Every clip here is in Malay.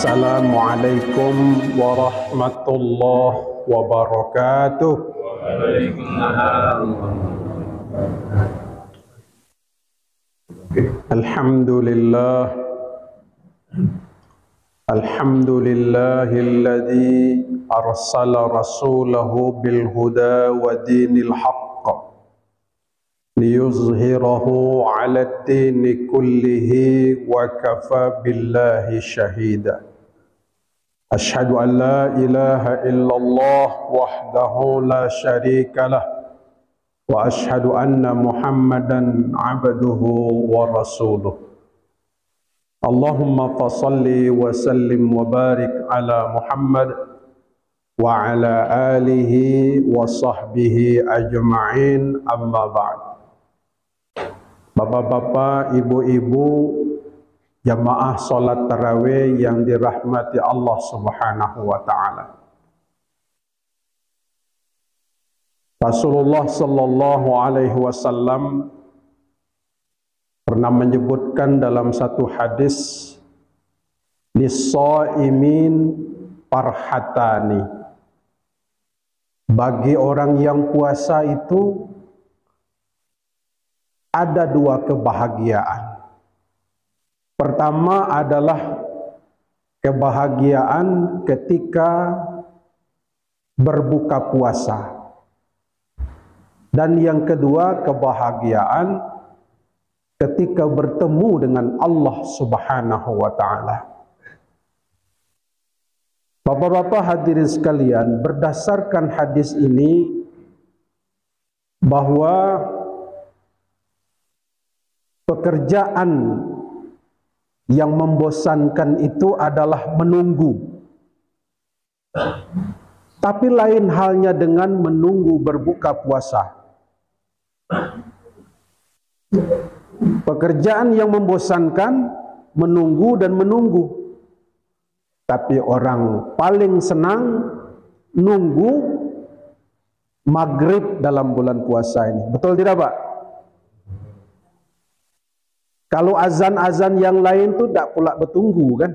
Assalamualaikum warahmatullahi wabarakatuh. Alhamdulillah, alhamdulillahilladzi arsala rasulahu bil huda wa dinil haqq liyuzhirahu 'ala ad-dini kullihi wa kafa billahi shahida. Asyhadu an la ilaha illallah wahdahu la syarika lah wa asyhadu anna Muhammadan 'abduhu wa rasuluh. Allahumma fassalli wa sallim wa barik ala Muhammad wa ala alihi wa sahbihi ajma'in, amma ba'd. Bapak-bapak, ibu-ibu, jamaah salat tarawih yang dirahmati Allah Subhanahu wa taala. Rasulullah sallallahu alaihi wasallam pernah menyebutkan dalam satu hadis, lis-shaimin farhatani. Bagi orang yang puasa itu ada dua kebahagiaan. Pertama adalah kebahagiaan ketika berbuka puasa. Dan yang kedua, kebahagiaan ketika bertemu dengan Allah Subhanahu wa taala. Bapak-bapak hadirin sekalian, berdasarkan hadis ini bahwa pekerjaan yang membosankan itu adalah menunggu. Tapi lain halnya dengan menunggu berbuka puasa. Pekerjaan yang membosankan menunggu dan menunggu. Tapi orang paling senang nunggu maghrib dalam bulan puasa ini. Betul tidak, Pak? Kalau azan-azan yang lain tuh tidak pula bertunggu kan.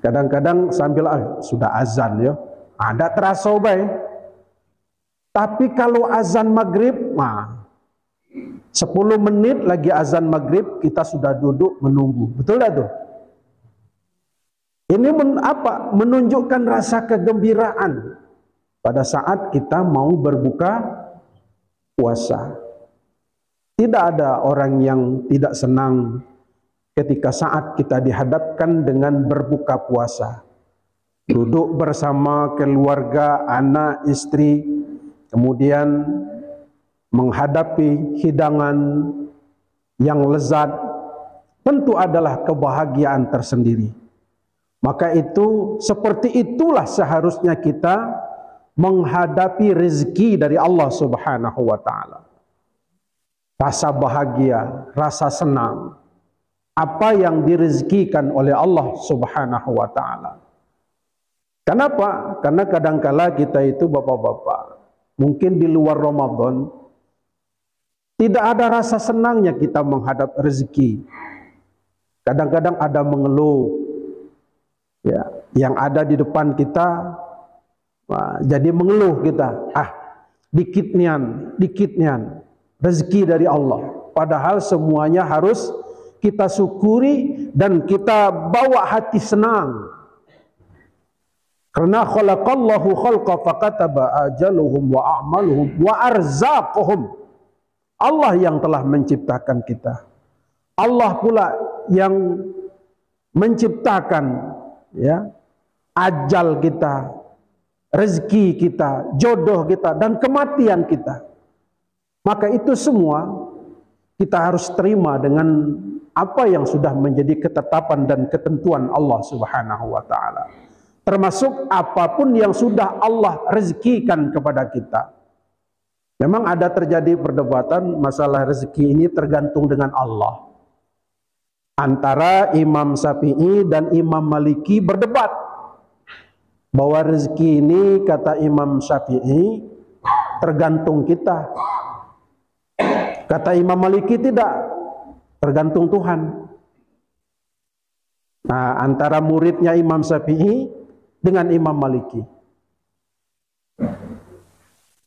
Kadang-kadang sambil sudah azan ya, ada terasa baik. Tapi kalau azan maghrib, 10 menit lagi azan maghrib kita sudah duduk menunggu. Betul tak tuh? Ini menunjukkan rasa kegembiraan pada saat kita mau berbuka puasa. Tidak ada orang yang tidak senang ketika saat kita dihadapkan dengan berbuka puasa. Duduk bersama keluarga, anak, istri, kemudian menghadapi hidangan yang lezat, tentu adalah kebahagiaan tersendiri. Maka itu, seperti itulah seharusnya kita menghadapi rezeki dari Allah Subhanahu wa taala. Rasa bahagia, rasa senang, apa yang direzekikan oleh Allah Subhanahu wa taala. Kenapa? Karena kadangkala kita itu bapak-bapak, mungkin di luar Ramadan tidak ada rasa senangnya kita menghadap rezeki. Kadang-kadang ada mengeluh, ya, yang ada di depan kita, jadi mengeluh kita, dikit nian rezeki dari Allah. Padahal semuanya harus kita syukuri dan kita bawa hati senang. Karena khalaqallahu khalqa faqataba ajaluhum wa a'maluhum wa arzaquhum. Allah yang telah menciptakan kita. Allah pula yang menciptakan ya ajal kita, rezeki kita, jodoh kita dan kematian kita. Maka itu semua kita harus terima dengan apa yang sudah menjadi ketetapan dan ketentuan Allah Subhanahu wa taala. Termasuk apapun yang sudah Allah rezekikan kepada kita. Memang ada terjadi perdebatan masalah rezeki ini tergantung dengan Allah. Antara Imam Syafi'i dan Imam Maliki berdebat bahwa rezeki ini, kata Imam Syafi'i, tergantung kita. Kata Imam Maliki tidak, tergantung Tuhan. Nah, antara muridnya Imam Syafi'i dengan Imam Maliki.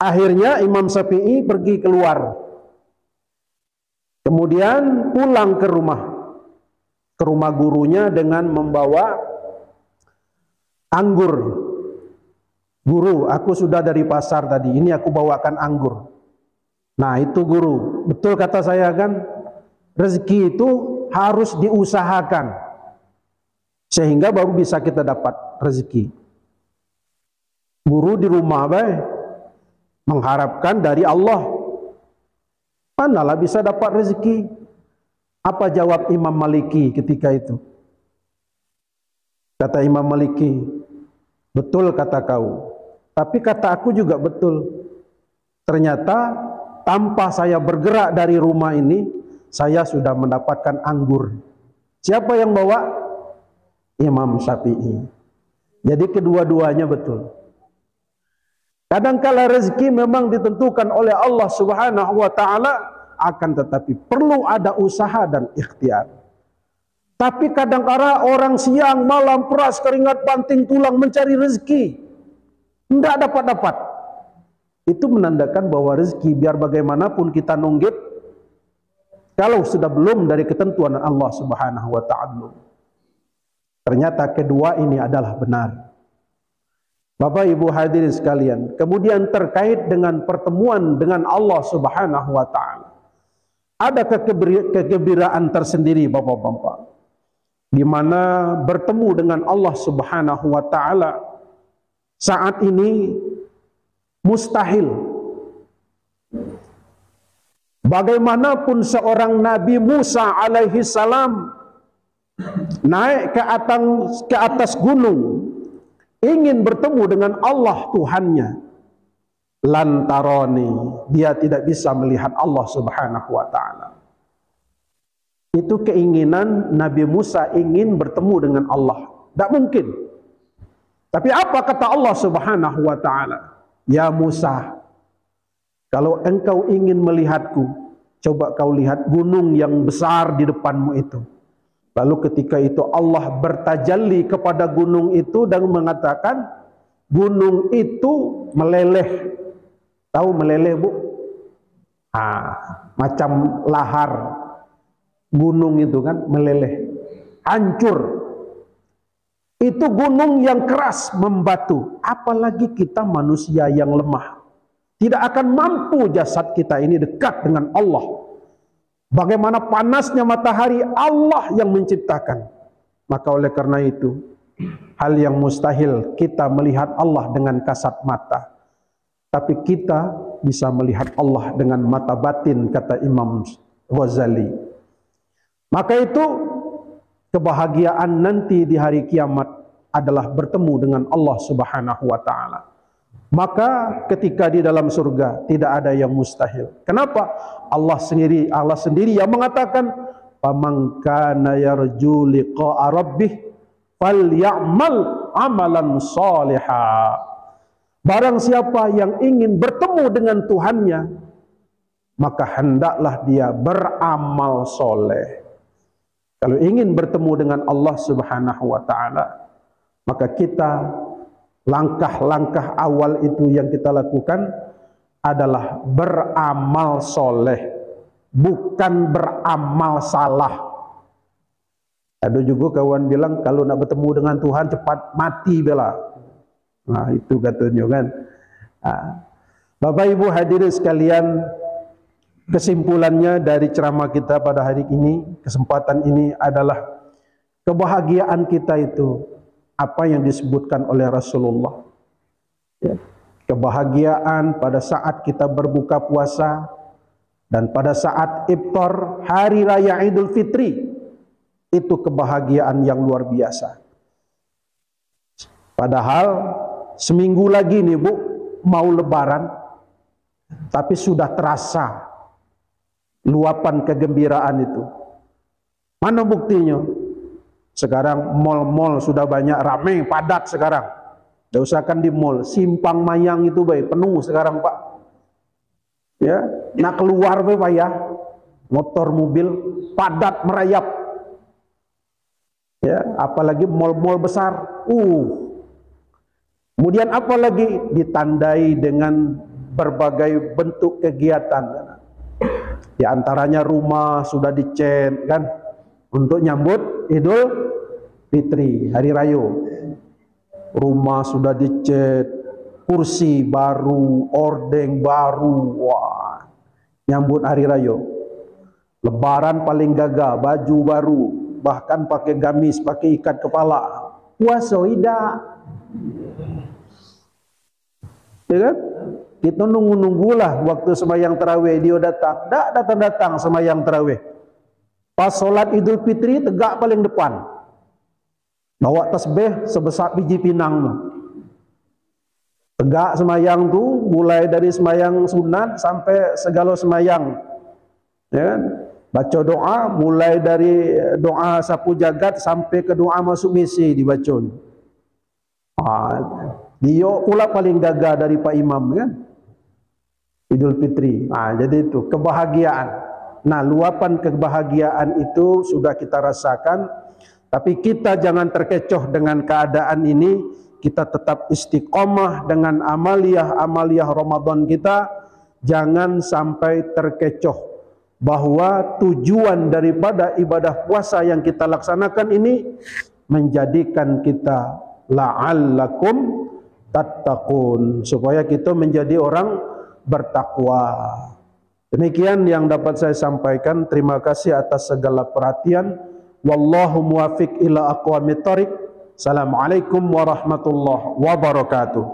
Akhirnya Imam Syafi'i pergi keluar. Kemudian pulang ke rumah gurunya dengan membawa anggur. Guru, aku sudah dari pasar tadi, ini aku bawakan anggur. Nah, itu guru, betul kata saya kan, rezeki itu harus diusahakan sehingga baru bisa kita dapat rezeki. Guru di rumah mengharapkan dari Allah, manalah bisa dapat rezeki. Apa jawab Imam Maliki ketika itu? Kata Imam Maliki, betul kata kau, tapi kata aku juga betul. Ternyata tanpa saya bergerak dari rumah ini, saya sudah mendapatkan anggur. Siapa yang bawa? Imam Syafi'i. Jadi kedua-duanya betul. Kadangkala rezeki memang ditentukan oleh Allah Subhanahu wa taala, akan tetapi perlu ada usaha dan ikhtiar. Tapi kadangkala orang siang malam peras keringat banting tulang mencari rezeki, tidak dapat-dapat. Itu menandakan bahwa rezeki biar bagaimanapun kita nunggit, kalau sudah belum dari ketentuan Allah Subhanahu wa taala. Ternyata kedua ini adalah benar. Bapak Ibu hadirin sekalian, kemudian terkait dengan pertemuan dengan Allah Subhanahu wa taala, ada kegembiraan tersendiri Bapak-bapak, di mana bertemu dengan Allah Subhanahu wa taala saat ini mustahil. Bagaimanapun seorang Nabi Musa alaihi salam naik ke atas gunung ingin bertemu dengan Allah Tuhannya, lantaroni, dia tidak bisa melihat Allah Subhanahu wa taala. Itu keinginan Nabi Musa ingin bertemu dengan Allah, tidak mungkin. Tapi apa kata Allah Subhanahu wa taala? Ya Musa, kalau engkau ingin melihatku, coba kau lihat gunung yang besar di depanmu itu. Lalu ketika itu Allah bertajalli kepada gunung itu dan mengatakan, gunung itu meleleh. Tahu meleleh, Bu? Macam lahar gunung itu kan meleleh, hancur. Itu gunung yang keras membatu. Apalagi kita manusia yang lemah, tidak akan mampu jasad kita ini dekat dengan Allah. Bagaimana panasnya matahari, Allah yang menciptakan. Maka oleh karena itu, hal yang mustahil kita melihat Allah dengan kasat mata. Tapi kita bisa melihat Allah dengan mata batin, kata Imam Ghazali. Maka itu kebahagiaan nanti di hari kiamat adalah bertemu dengan Allah Subhanahu wa taala. Maka ketika di dalam surga tidak ada yang mustahil. Kenapa? Allah sendiri yang mengatakan, "Faman kana yarju liqa'a rabbih falyamal amalan shaliha." Barang siapa yang ingin bertemu dengan Tuhannya, maka hendaklah dia beramal soleh. Kalau ingin bertemu dengan Allah Subhanahu wa taala, maka kita langkah-langkah awal itu yang kita lakukan adalah beramal soleh, bukan beramal salah. Ada juga kawan bilang kalau nak bertemu dengan Tuhan cepat mati bela. Nah itu katanya kan. Bapak Ibu hadirin sekalian, kesimpulannya dari ceramah kita pada hari ini, kesempatan ini adalah kebahagiaan kita itu apa yang disebutkan oleh Rasulullah. Kebahagiaan pada saat kita berbuka puasa dan pada saat iftar hari raya Idul Fitri, itu kebahagiaan yang luar biasa. Padahal seminggu lagi nih Bu, mau lebaran, tapi sudah terasa luapan kegembiraan itu. Mana buktinya? Sekarang mal-mal sudah banyak, ramai, padat sekarang. Tidak usahkan di mall, Simpang Mayang itu baik penuh sekarang Pak. Ya, nak keluar Pak ya, motor mobil padat merayap. Ya, apalagi mal-mal besar. Kemudian apalagi ditandai dengan berbagai bentuk kegiatan. Di antaranya rumah sudah dicat kan untuk nyambut Idul Fitri, hari raya. Rumah sudah dicat, kursi baru, ordeng baru, wah, nyambut hari raya. Lebaran paling gagah, baju baru, bahkan pakai gamis, pakai ikat kepala. Puasa tidak, ya kan? Kita nunggulah waktu sembahyang tarawih dia datang, datang sembahyang tarawih. Pas solat Idul Fitri tegak paling depan, bawa tasbih sebesar biji pinang. Tegak sembahyang tu mulai dari sembahyang sunat sampai segala sembahyang, ya kan? Baca doa mulai dari doa sapu jagat sampai ke doa masuk misi dibaca. Dia pula paling gagah dari Pak Imam kan, Idul Fitri. Jadi itu kebahagiaan. Nah, luapan kebahagiaan itu sudah kita rasakan, tapi kita jangan terkecoh dengan keadaan ini. Kita tetap istiqomah dengan amaliyah Ramadan kita. Jangan sampai terkecoh bahwa tujuan daripada ibadah puasa yang kita laksanakan ini menjadikan kita la'allakum tattaqun, supaya kita menjadi orang bertakwa. Demikian yang dapat saya sampaikan. Terima kasih atas segala perhatian. Wallahu muwafiq ila aqwamit thoriq. Assalamualaikum warahmatullahi wabarakatuh.